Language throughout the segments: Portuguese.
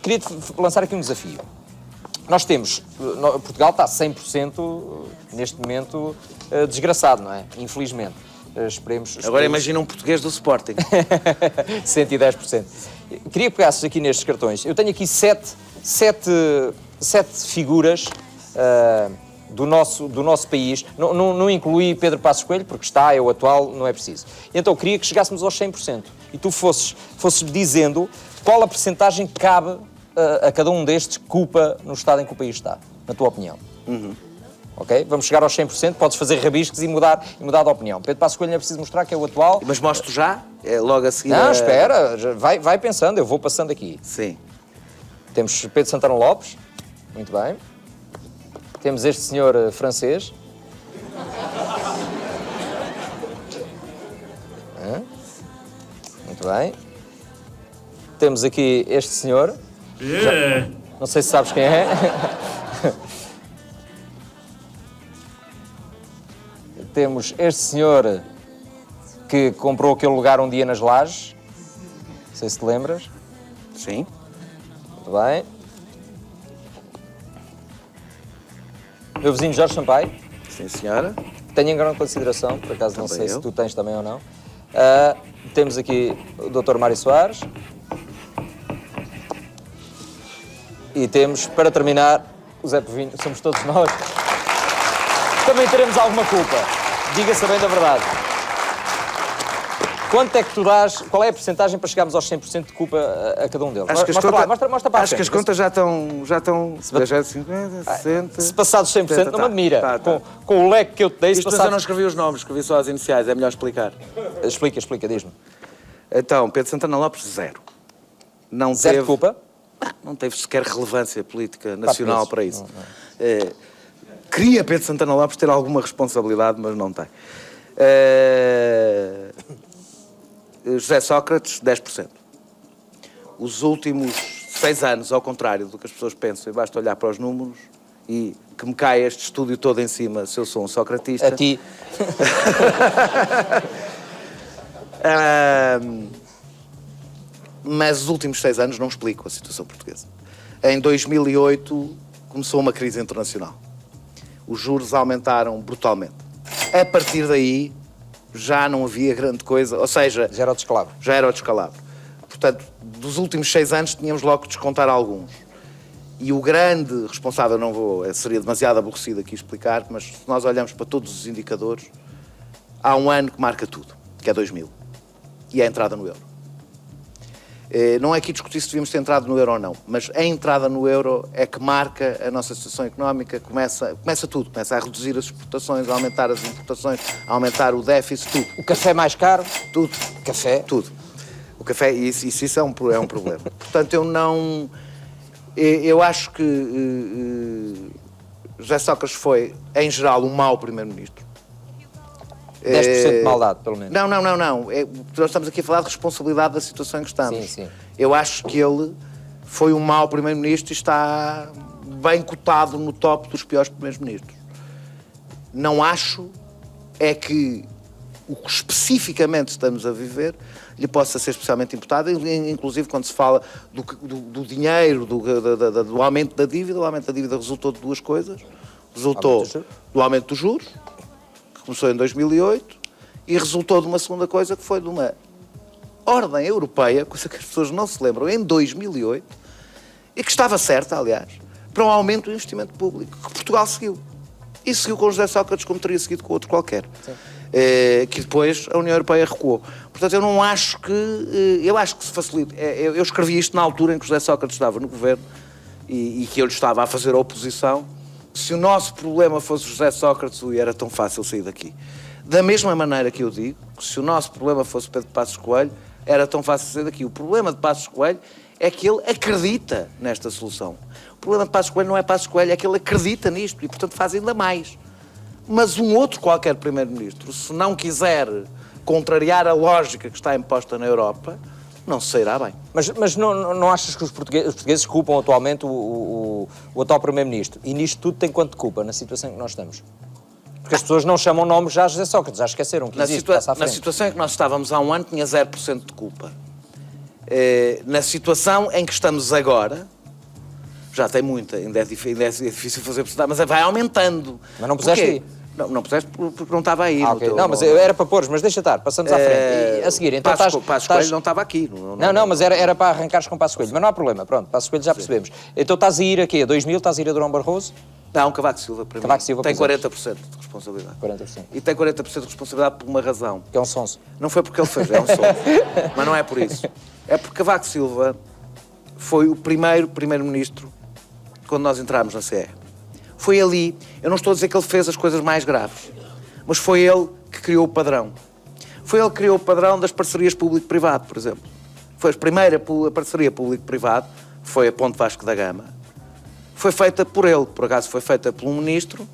Queria-te lançar aqui um desafio. Nós temos... Portugal está 100% neste momento desgraçado, não é? Infelizmente. Esperemos... Agora imagina um português do Sporting. 110%. Queria que pegasses aqui nestes cartões. Eu tenho aqui sete figuras do nosso país. Não incluí Pedro Passos Coelho, porque é o atual, não é preciso. Então queria que chegássemos aos 100%. E tu fosses dizendo qual a percentagem que cabe a cada um destes culpa no estado em que o país está, na tua opinião. Ok? Vamos chegar aos 100%, podes fazer rabiscos e mudar de opinião. Pedro Passos Coelho não é preciso mostrar que é o atual. Mas mostro já? É logo a seguir? Não, espera, vai pensando, eu vou passando aqui. Sim. Temos Pedro Santana Lopes, muito bem. Temos este senhor francês. Muito bem. Temos aqui este senhor. Não sei se sabes quem é. Temos este senhor que comprou aquele lugar um dia nas Lajes. Não sei se te lembras. Sim. Muito bem. Meu vizinho Jorge Sampaio. Sim, senhora. Tenho em grande consideração, por acaso Também não sei eu. se tu tens também ou não. Temos aqui o Dr. Mário Soares. E temos, para terminar, o Zé Povinho. Somos todos nós. Também teremos alguma culpa. Diga-se bem da verdade. Quanto é que tu dás, qual é a percentagem para chegarmos aos 100% de culpa a cada um deles? Mostra para a Acho que as contas já estão 50, 60... Se passados 100%, não me admira. Com o leque que eu te dei... Isto, mas eu não escrevi os nomes, escrevi só as iniciais, é melhor explicar. Explica, diz-me. Então, Pedro Santana Lopes, zero. Não Zero teve... de culpa? Não teve sequer relevância política nacional para isso. Queria Pedro Santana Lopes ter alguma responsabilidade, mas não tem. José Sócrates, 10%. Os últimos 6 anos, ao contrário do que as pessoas pensam, e basta olhar para os números e que me cai este estúdio todo em cima se eu sou um socratista. A ti. Mas os últimos 6 anos não explico a situação portuguesa. Em 2008 começou uma crise internacional. Os juros aumentaram brutalmente. A partir daí já não havia grande coisa, ou seja... Já era o descalabro. Já era o descalabro. Portanto, dos últimos 6 anos tínhamos logo que descontar alguns. E o grande responsável, não vou, seria demasiado aborrecido aqui explicar, mas se nós olhamos para todos os indicadores, há um ano que marca tudo, que é 2000. E é a entrada no euro. Não é aqui discutir se devíamos ter entrado no euro ou não, mas a entrada no euro é que marca a nossa situação económica, começa tudo, começa a reduzir as exportações, a aumentar as importações, a aumentar o déficit, tudo. O café mais caro? Tudo. Café? Tudo. O café, isso é um problema. Portanto, eu acho que José Sócrates foi, em geral, um mau primeiro-ministro. 10% de maldade, pelo menos. Não. Nós estamos aqui a falar de responsabilidade da situação em que estamos. Sim. Eu acho que ele foi um mau primeiro-ministro e está bem cotado no top dos piores primeiros-ministros. Não acho é que o que especificamente estamos a viver lhe possa ser especialmente imputado, inclusive quando se fala do dinheiro, do aumento da dívida. O aumento da dívida resultou de duas coisas. Resultou do aumento dos juros, que começou em 2008, e resultou de uma segunda coisa, que foi de uma ordem europeia, coisa que as pessoas não se lembram, em 2008, e que estava certa, aliás, para um aumento do investimento público, que Portugal seguiu. E seguiu com José Sócrates como teria seguido com outro qualquer. Que depois a União Europeia recuou. Portanto, eu não acho que... Eu acho que se facilita. Eu escrevi isto na altura em que José Sócrates estava no governo e que eu lhe estava a fazer a oposição. Se o nosso problema fosse José Sócrates, era tão fácil sair daqui. Da mesma maneira que eu digo que se o nosso problema fosse Pedro Passos Coelho, era tão fácil sair daqui. O problema de Passos Coelho é que ele acredita nesta solução. O problema de Passos Coelho não é Passos Coelho, é que ele acredita nisto e, portanto, faz ainda mais. Mas um outro qualquer primeiro-ministro, se não quiser contrariar a lógica que está imposta na Europa, não se sairá bem. Mas não achas que os portugueses culpam atualmente o atual primeiro-ministro? E nisto tudo tem quanto de culpa na situação em que nós estamos? Porque as pessoas não chamam nomes já a José Sócrates, já esqueceram que existe, passa à frente. Na situação em que nós estávamos há um ano tinha 0% de culpa. Na situação em que estamos agora, já tem muita, ainda é difícil fazer porcentagem, mas vai aumentando. Mas não puseste aí? Não puseste porque não estava aí. Okay. Não, mas era para pôr, mas deixa estar, passamos à frente. E a seguir, então Passos Coelho não estava aqui. Não, mas era para arrancares com Passos Coelho, mas não há problema, pronto, Passos Coelho já percebemos. Então estás a ir aqui a 2000, estás a ir a Durão Barroso? Não, Cavaco Silva, para Cavaco mim, Silva, tem 40% de responsabilidade. 40%. E tem 40% de responsabilidade por uma razão. Que é um sonso. Não foi porque ele fez, é um sonso. Mas não é por isso. É porque Cavaco Silva foi o primeiro-ministro quando nós entramos na CE. Foi ali, eu não estou a dizer que ele fez as coisas mais graves, mas foi ele que criou o padrão. Foi ele que criou o padrão das parcerias público-privado, por exemplo. Foi a primeira parceria público-privado, foi a Ponte Vasco da Gama. Foi feita por ele, por acaso foi feita por um ministro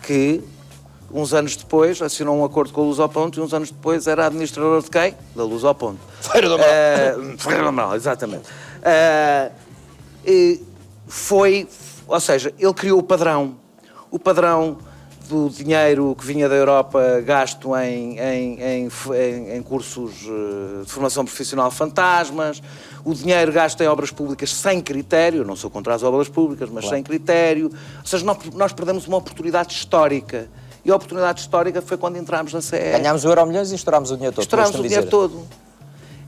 que, uns anos depois, assinou um acordo com a Lusoponte e uns anos depois era administrador de quem? Da Lusoponte. Ferreira do Amaral. Ferreira do Amaral, exatamente. Ou seja, ele criou o padrão do dinheiro que vinha da Europa gasto em cursos de formação profissional fantasmas, o dinheiro gasto em obras públicas sem critério, não sou contra as obras públicas, mas sem critério, ou seja, nós perdemos uma oportunidade histórica, e a oportunidade histórica foi quando entramos na CE. Ganhámos o Euromilhões e estourámos o dinheiro todo. Estourámos o dinheiro todo.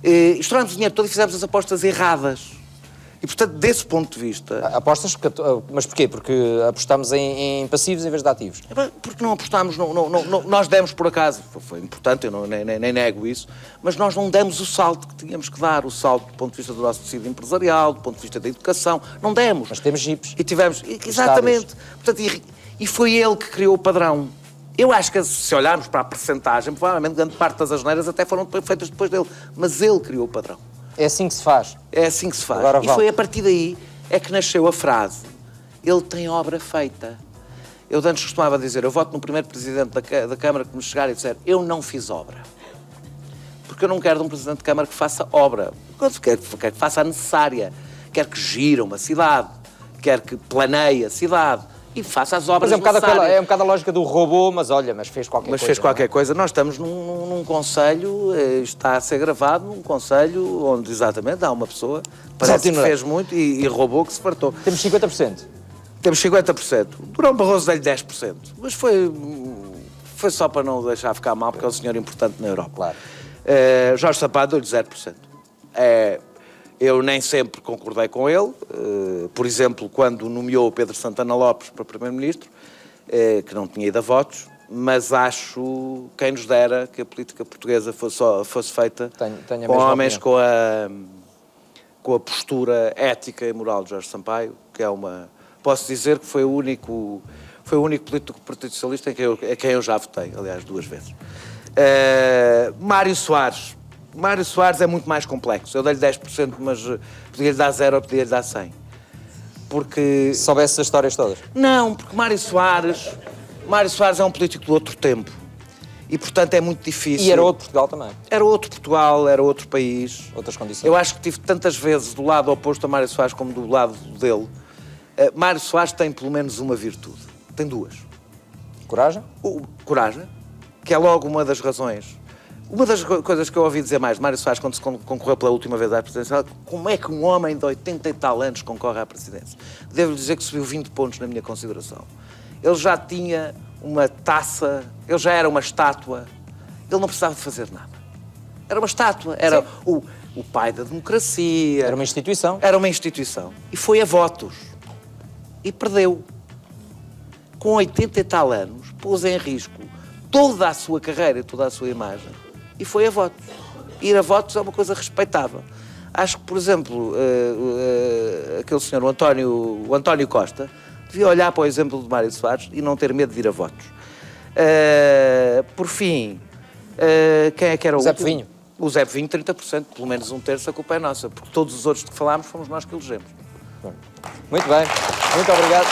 Estourámos o dinheiro todo e fizemos as apostas erradas. E, portanto, desse ponto de vista... Apostas? Mas porquê? Porque apostámos em passivos em vez de ativos? Porque não apostámos, nós demos por acaso, foi importante, eu nem nego isso, mas nós não demos o salto que tínhamos que dar, o salto do ponto de vista do nosso tecido empresarial, do ponto de vista da educação, não demos. Mas temos jipes. E tivemos, exatamente. Portanto, e foi ele que criou o padrão. Eu acho que, se olharmos para a percentagem, provavelmente grande parte das asneiras até foram feitas depois dele, mas ele criou o padrão. É assim que se faz. É assim que se faz. Agora e foi a partir daí é que nasceu a frase: ele tem obra feita. Eu antes costumava dizer, eu voto no primeiro presidente da Câmara que me chegar e disser, eu não fiz obra. Porque eu não quero de um presidente de Câmara que faça obra. Quero que faça a necessária. Quero que gira uma cidade. Quero que planeie a cidade. E faça as obras necessárias. É um bocado a lógica do robô, mas olha, fez qualquer coisa. Mas fez qualquer coisa. Nós estamos num conselho, está a ser gravado num conselho onde exatamente há uma pessoa, parece que fez muito e roubou que se fartou. Temos 50%. Temos 50%. Durão Barroso deu-lhe 10%. Mas foi só para não deixar ficar mal, porque é um senhor importante na Europa. Claro. Jorge Sampaio deu-lhe 0%. Eu nem sempre concordei com ele. Por exemplo, quando nomeou o Pedro Santana Lopes para Primeiro-Ministro, que não tinha ido a votos, mas acho, quem nos dera que a política portuguesa fosse feita com homens com a postura ética e moral de Jorge Sampaio, que é uma... Posso dizer que foi o único político do Partido Socialista a quem eu já votei, aliás, 2 vezes. Mário Soares é muito mais complexo. Eu dei-lhe 10%, mas podia-lhe dar 0 ou podia-lhe dar 100. Porque... Se soubesse as histórias todas? Não, porque Mário Soares é um político do outro tempo. E, portanto, é muito difícil. E era outro Portugal também. Era outro Portugal, era outro país. Outras condições. Eu acho que tive tantas vezes do lado oposto a Mário Soares como do lado dele. Mário Soares tem pelo menos uma virtude. Tem 2. Coragem? Coragem, que é logo uma das razões. Uma das coisas que eu ouvi dizer mais de Mário Soares quando se concorreu pela última vez à presidência, como é que um homem de 80 e tal anos concorre à presidência? Devo-lhe dizer que subiu 20 pontos na minha consideração. Ele já tinha uma taça, ele já era uma estátua, ele não precisava de fazer nada. Era uma estátua, era o pai da democracia. Era uma instituição. Era uma instituição. E foi a votos. E perdeu. Com 80 e tal anos, pôs em risco toda a sua carreira e toda a sua imagem. E foi a votos. Ir a votos é uma coisa respeitável. Acho que, por exemplo, aquele senhor, o António Costa, devia olhar para o exemplo de Mário Soares e não ter medo de ir a votos. Por fim, quem é que era o Zé Povinho. O Zé Povinho, 30%, pelo menos 1/3, a culpa é nossa, porque todos os outros que falámos fomos nós que elegemos. Muito bem, muito obrigado.